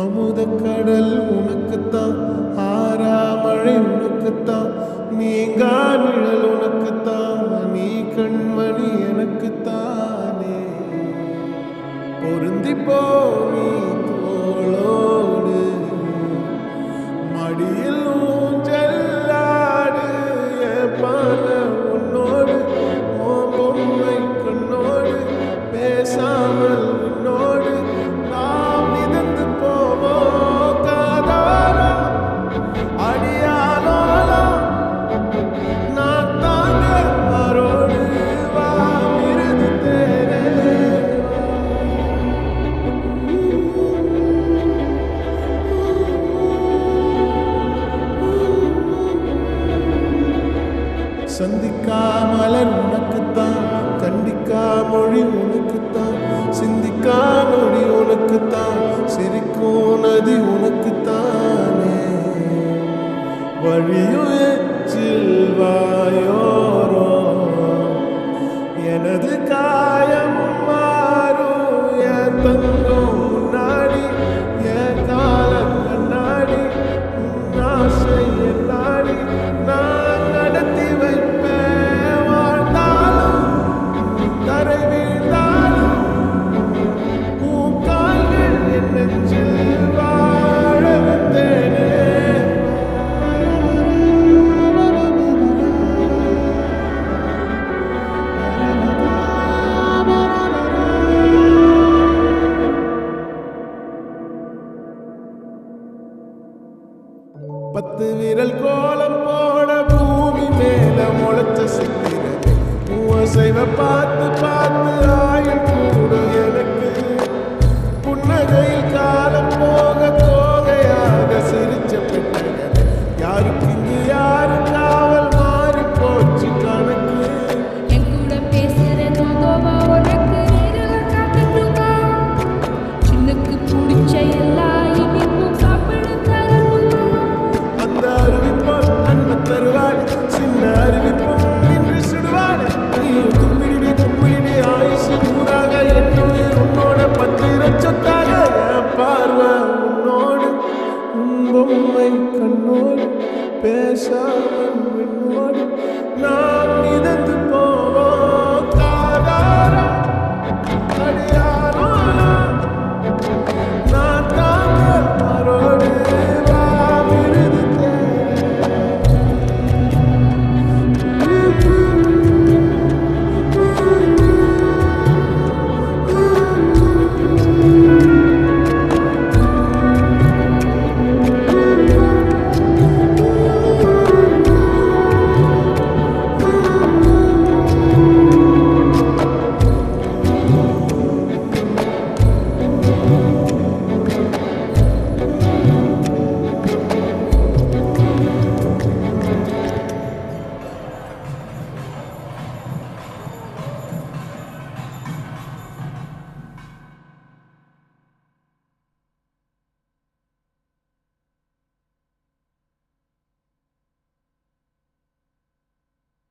அமுத கடல் உனக்குத்தான், ஆறாமழை உனக்குத்தான், நீங்கா நிழல் உனக்குத்தான், நீ கண்மணி எனக்குத்தானே. பொருந்திப்போ நீ தோளோடு, மடியில் ஊஞ்சல்லாடு, பான உன்னோடு பொம்மை கண்ணோடு, பேசாமல் உன்னோடு நாம் மிதந்து போவோம் காதாரா அடியாலோலா. நான் தாங்க மரோடு வா மிருது தேரே. சந்திக்கா மலர் உனக்குத்தான், கண்டிக்கா மொழி உனக்குத்தான், சிந்திக்கா நொடி உனக்குத்தான், சிரிக்கும் நதி உனக்குத்தானே. வழியும் எச்சில் வாயோரோ எனது காயம் மாறும், என் தங்கம் முன்னாடி, என் கால கண்ணாடி, ஆசை என்னாடி நான் நடத்தி வைப்பேன். வாழ்ந்தாலும் தரை வீழ்ந்தாலும் உன் கால்கள் என் நெஞ்சில் வாழ வைத்தேனே. பத்து விரல் கோலம் போட பூமி மேல முளைச்ச சித்திரமே, உன் அசைவ பார்த்து